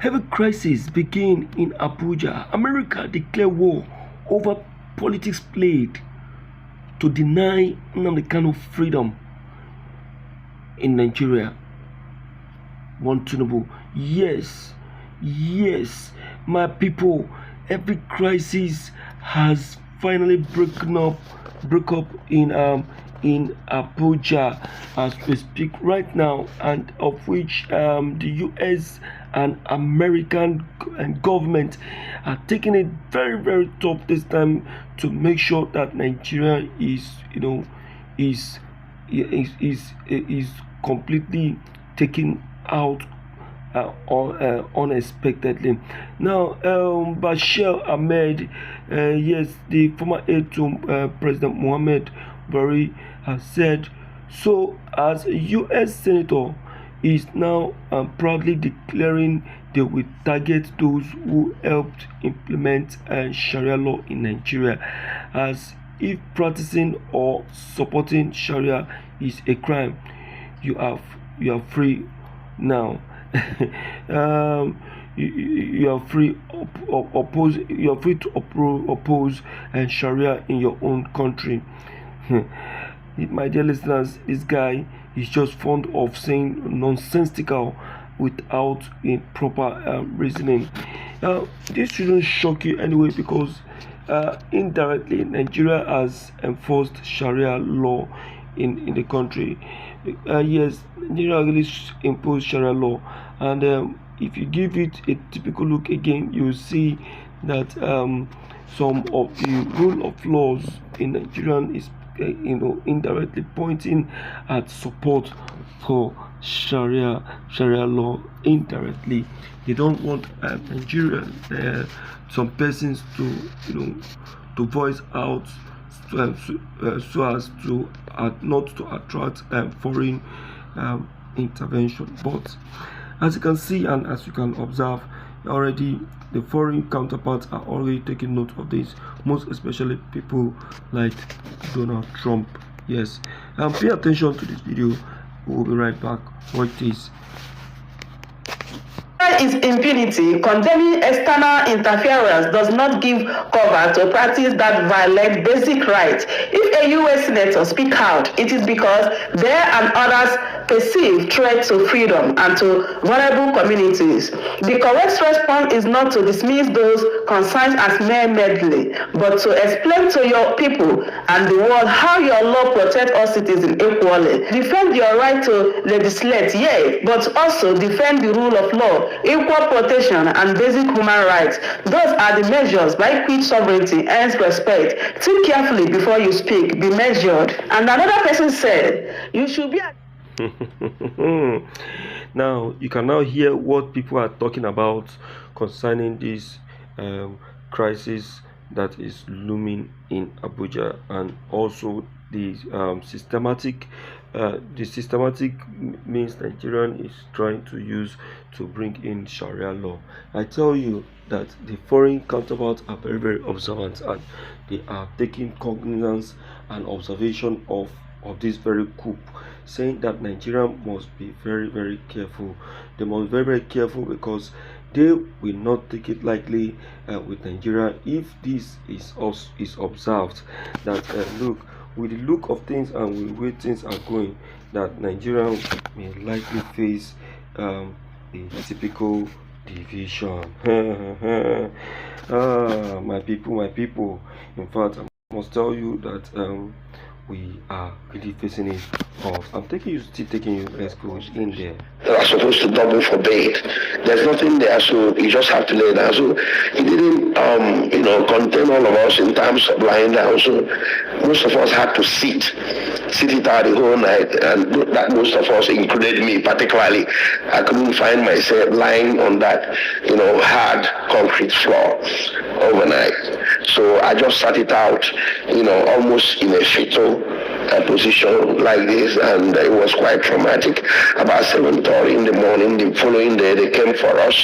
Heavy crisis begin in Abuja. America declare war over politics played to deny Nnamdi Kanus freedom in Nigeria. One Tinubu. Yes, my people. Every crisis has finally broke up in Abuja as we speak right now, and of which the U.S. and American government are taking it very, very tough this time to make sure that Nigeria is completely taken out unexpectedly. Now, Bashir Ahmed, yes, the former aide to President Mohammed Buhari, has said so. As a U.S. senator, is now proudly declaring they will target those who helped implement Sharia law in Nigeria, as if practicing or supporting Sharia is a crime. You are free now. You are free to oppose Sharia in your own country. My dear listeners, this guy is just fond of saying nonsensical without a proper reasoning. This shouldn't shock you anyway, because indirectly Nigeria has enforced Sharia law in the country. Yes, Nigeria really imposed Sharia law, and if you give it a typical look again, you will see that some of the rule of laws in Nigeria is indirectly pointing at support for Sharia law. Indirectly, they don't want Nigeria, some persons to voice out so as to not to attract foreign intervention. But as you can see and as you can observe already, the foreign counterparts are already taking note of this, most especially people like Donald Trump. Yes, pay attention to this video. We'll be right back. Watch this. Is impunity. Condemning external interference does not give cover to practice that violate basic rights. If a U.S. senator speaks out, it is because they and others perceive threat to freedom and to vulnerable communities. The correct response is not to dismiss those concerns as mere medley, but to explain to your people and the world how your law protects all citizens equally. Defend your right to legislate, yea, but also defend the rule of law, equal protection, and basic human rights. Those are the measures by which sovereignty earns respect. Think carefully before you speak. Be measured. And another person said, you should be... Now, you can now hear what people are talking about concerning this crisis that is looming in Abuja, and also the systematic means Nigerian is trying to use to bring in Sharia law. I tell you that the foreign counterparts are very, very observant, and they are taking cognizance and observation of this very coup, saying that Nigeria must be very, very careful. They must be very, very careful, because they will not take it lightly with Nigeria if this is observed. That look, with the look of things and with the way things are going, that Nigeria may likely face a typical division. My people. In fact, I must tell you that we are really facing it off. I'm still taking you. Let's go in there. They are supposed to double for bait. There's nothing there, so you just have to lay down. So he didn't, contain all of us in terms of lying down. So most of us had to sit it out the whole night, and that most of us, included me particularly, I couldn't find myself lying on that, hard concrete floor overnight. So I just sat it out, almost in a fetal position like this, and it was quite traumatic. About 7:30 in the morning, the following day, they came for us,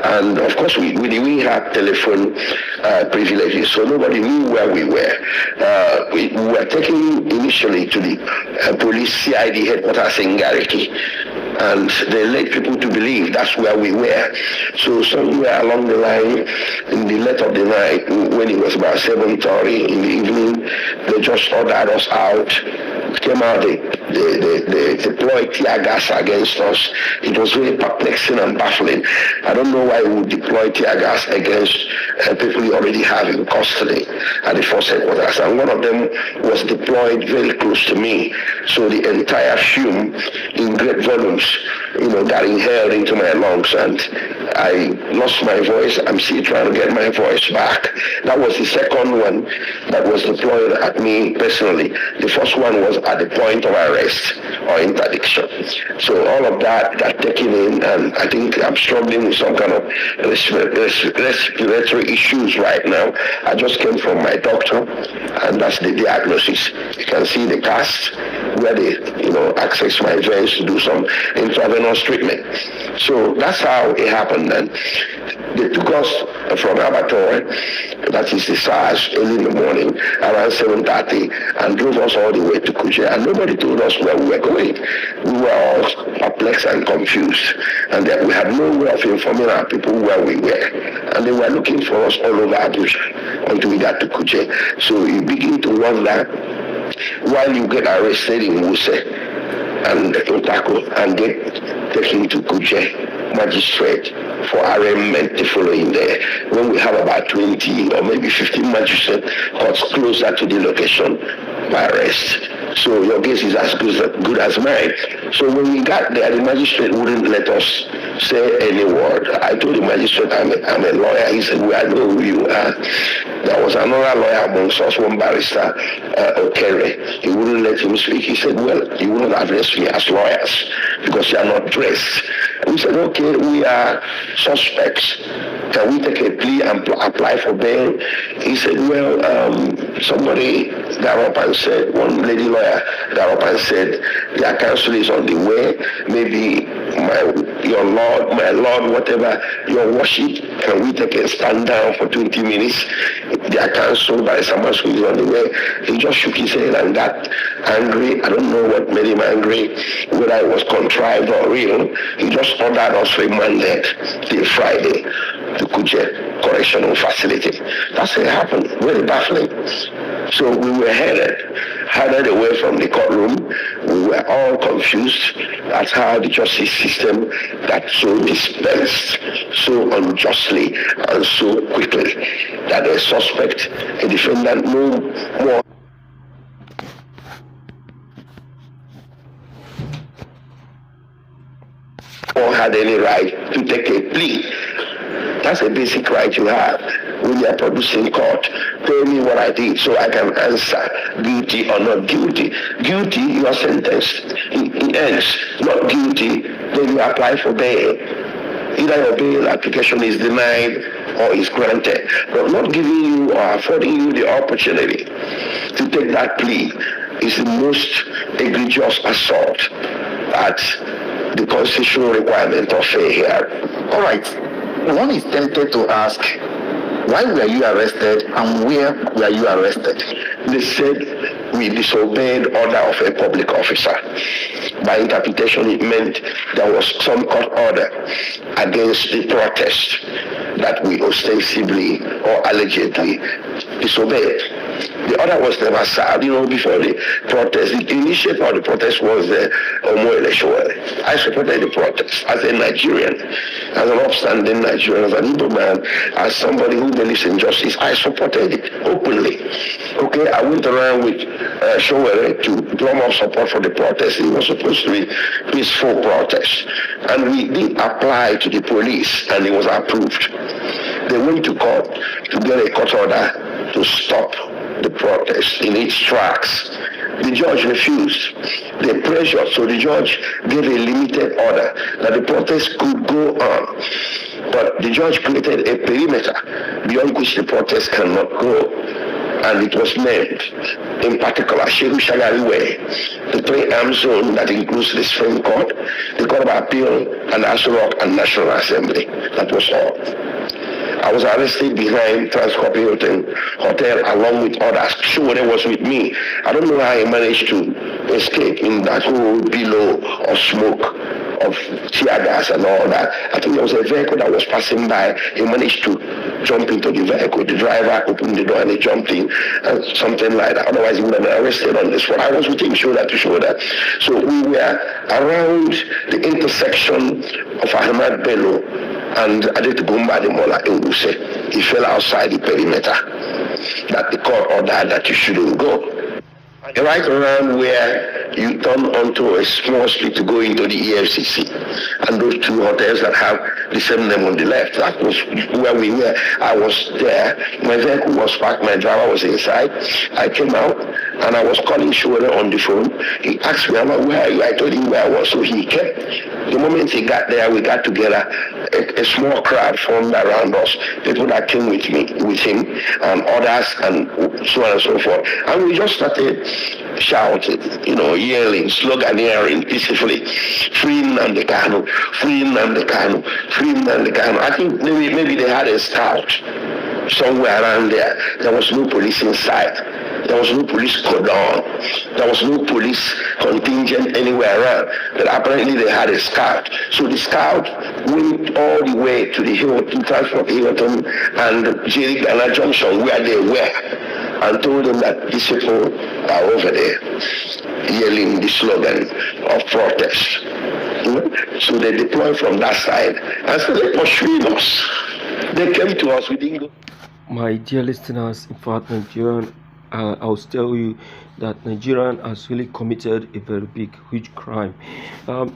and of course we didn't have telephone privileges, so nobody knew where we were. We were taken initially to the police CID headquarters in Gariki. and they led people to believe that's where we were. So somewhere along the line, in the late of the night, when it was about 7:30 in the evening, they just ordered us out. Came out, they deployed tear gas against us. It was very perplexing and baffling. I don't know why we would deploy tear gas against people we already have in custody at the force headquarters. And one of them was deployed very close to me. So the entire fume in great volumes, got inhaled into my lungs, and I lost my voice. I'm still trying to get my voice back. That was the second one that was deployed at me personally. The first one was at the point of arrest or interdiction. So all of that got taken in, and I think I'm struggling with some kind of respiratory issues right now. I just came from my doctor, and that's the diagnosis. You can see the cast where they, access my veins to do some intravenous treatment. So that's how it happened. And they took us from Abattoir, that is the SARS, early in the morning, around 7:30, and drove us all the way to Kuje, and nobody told us where we were going. We were all perplexed and confused, and that we had no way of informing our people where we were. And they were looking for us all over Abuja until we got to Kuje. So you begin to wonder, while you get arrested in Wuse and Otako and get taken to Kuje magistrate for arraignment the following day, when we have about 20 or maybe 15 magistrate courts closer to the location by arrest. So your case is as good as mine. So when we got there, the magistrate wouldn't let us say any word. I told the magistrate, I'm a lawyer. He said, well, I know who you are. There was another lawyer amongst us, one barrister, Okere. He wouldn't let him speak. He said, well, you will not address me as lawyers because you are not dressed. We said, okay, we are suspects. Can we take a plea and apply for bail? He said, well, somebody got up and said, one lady lawyer got up and said, their counsel is on the way. Maybe your lord, my lord, whatever, your worship, can we take a stand down for 20 minutes? Their counsel by someone who is on the way. He just shook his head and got angry. I don't know what made him angry, whether it was contrived or real. He just ordered us remanded till Friday to Kuje Correctional Facility. That's what happened. Very baffling. So we were headed away from the courtroom. We were all confused. That's how the justice system got so dispensed so unjustly and so quickly that a suspect, a defendant, no more had any right to take a plea. That's a basic right you have when you are producing court. Tell me what I did so I can answer guilty or not guilty. Guilty, you are sentenced. It ends. Not guilty, then you apply for bail. Either your bail application is denied or is granted. But not giving you or affording you the opportunity to take that plea is the most egregious assault at the constitutional requirement of fair hearing. All right. One is tempted to ask, why were you arrested and where were you arrested? They said we disobeyed order of a public officer. By interpretation, it meant there was some court order against the protest that we ostensibly or allegedly disobeyed. The order was never served, before the protest. The initiator of the protest was Omoele Showere. I supported the protest as a Nigerian, as an upstanding Nigerian, as an Igbo man, as somebody who believes in justice. I supported it openly. Okay, I went around with Showere to drum up support for the protest. It was supposed to be peaceful protest. And we did apply to the police, and it was approved. They went to court to get a court order to stop the protest in its tracks. The judge refused. They pressured, so the judge gave a limited order that the protest could go on. But the judge created a perimeter beyond which the protest cannot go. And it was named, in particular, Shehu Shagari Way, the 3-arm zone that includes the Supreme Court, the Court of Appeal, and Aso Rock and National Assembly. That was all. I was arrested behind Transcorp Hilton Hotel along with others. Showere was with me. I don't know how he managed to escape in that whole billow of smoke of tear gas and all that. I think there was a vehicle that was passing by. He managed to jump into the vehicle. The driver opened the door and he jumped in, and something like that. Otherwise, he would have been arrested on the spot. I was with him shoulder to shoulder. So we were around the intersection of Ahmad Bello and Adetubumba de Mola in Wuse. He fell outside the perimeter that the court ordered that you shouldn't go. Right around where you turn onto a small street to go into the EFCC, and those two hotels that have the same name on the left, that was where we were. I was there, my vehicle was parked, my driver was inside. I came out and I was calling Shore on the phone. He asked me, where are you? I told him where I was. So he kept, the moment he got there, we got together, a small crowd formed around us, people that came with him, and others, and so on and so forth. And we just started shouting, yelling, sloganeering peacefully, free Nnamdi Kanu, free Nnamdi Kanu, free Nnamdi Kanu. I think maybe they had a scout somewhere around there. There was no police inside. There was no police cordon. There was no police contingent anywhere around. But apparently they had a scout. So the scout went all the way to the Hilton, Transport Hilton and Jerry Ghana Junction where they were, and told them that these people are over there yelling the slogan of protest. So they deployed from that side and so they pursued us. They came to us, we didn't go. My dear listeners, in fact, Nigerian, I'll tell you that Nigerian has really committed a very big, huge crime.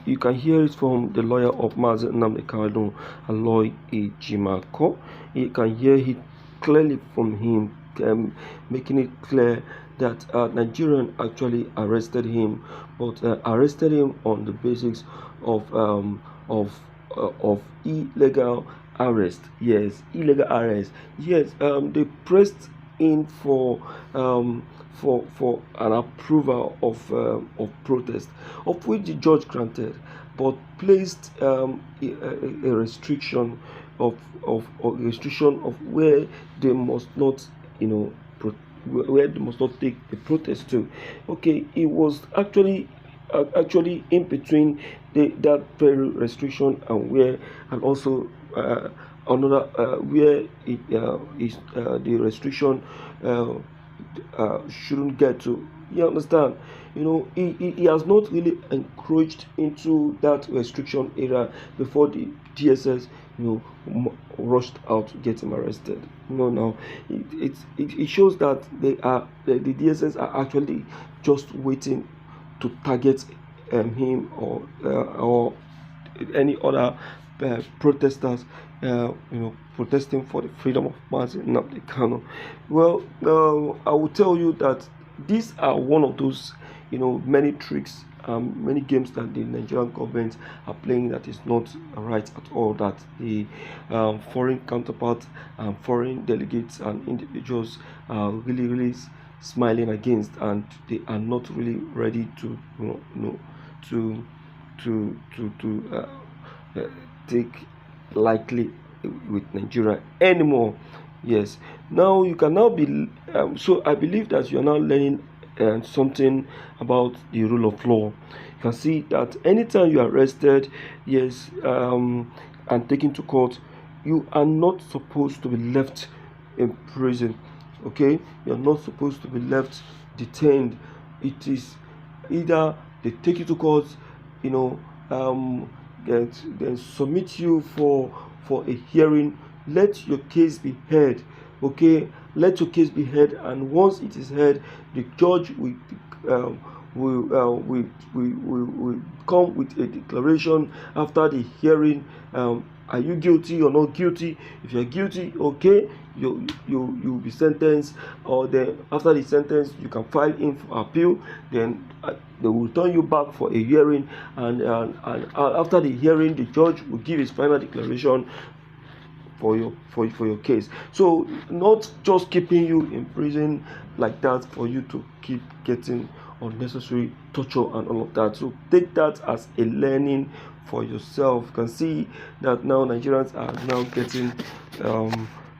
You can hear it from the lawyer of Mazi Nnamdi Kanu, Aloy Ejimako. You can hear it clearly from him, making it clear that Nigerian actually arrested him, but arrested him on the basis of illegal arrest. Yes, illegal arrest. Yes, they pressed in for an approval of protest, of which the judge granted, but placed a restriction of where they must not, where they must not take the protest to. Okay, it was actually in between that very restriction and also another where the restriction shouldn't get to. You understand? He has not really encroached into that restriction area before the DSS rushed out to get him arrested. Now it shows that the DSS are actually just waiting to target him or any other protesters protesting for the freedom of Mazi Nnamdi Kanu. Well, I will tell you that these are one of those many tricks, many games that the Nigerian government are playing that is not right at all, that the foreign counterparts and foreign delegates and individuals are really smiling against, and they are not really ready to take lightly with Nigeria anymore. Yes, now you can now be so I believe that you are now learning something about the rule of law. You can see that anytime you are arrested, yes, and taken to court, you are not supposed to be left in prison. Okay, you are not supposed to be left detained. It is either they take you to court, then submit you for a hearing. Let your case be heard. Okay, let your case be heard, and once it is heard, the judge will come with a declaration after the hearing. Are you guilty or not guilty? If you are guilty, okay, you'll be sentenced, or then after the sentence you can file in for appeal. Then they will turn you back for a hearing, and after the hearing, the judge will give his final declaration for your case. So not just keeping you in prison like that for you to keep getting unnecessary torture and all of that. So take that as a learning for yourself. You can see that now Nigerians are now getting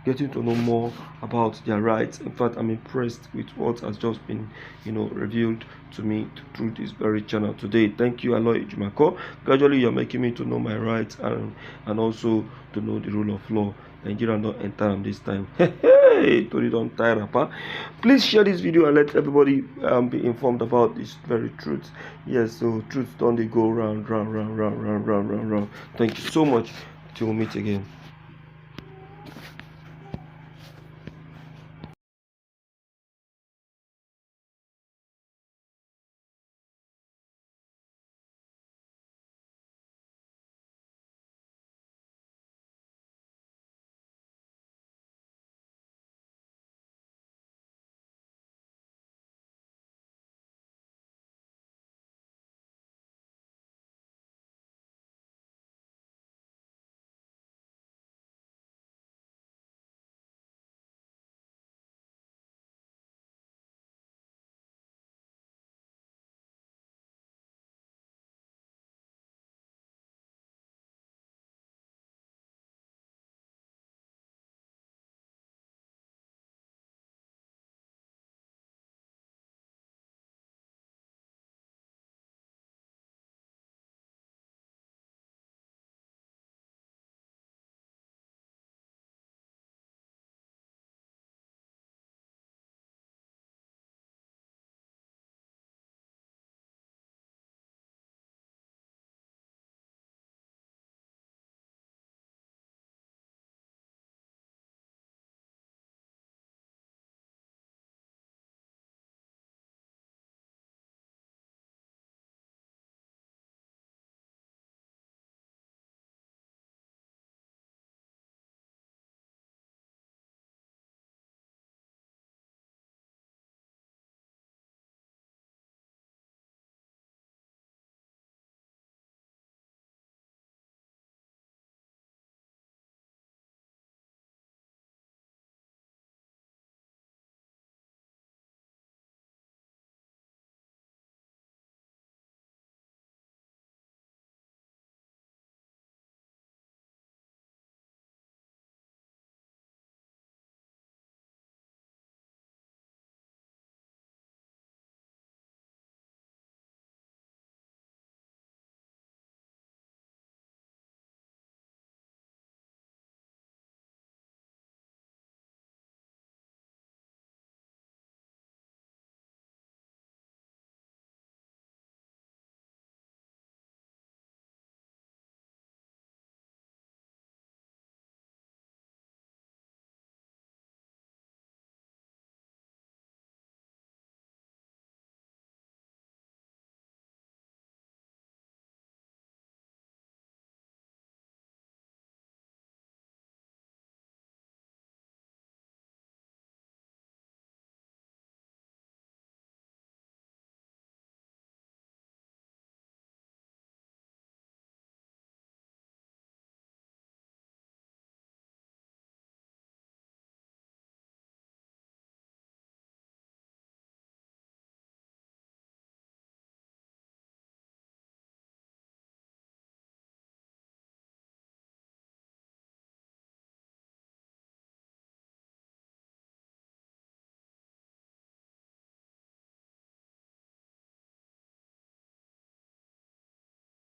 getting to know more about their rights. In fact, I'm impressed with what has just been, revealed to me through this very channel today. Thank you, Aloy Jumako. Gradually, you're making me to know my rights and also to know the rule of law. Nigeria don't enter this time. Hey, Tori don't tire, Papa. Please share this video and let everybody be informed about this very truth. Yes, so truth don't they go round. Thank you so much. Till we meet again.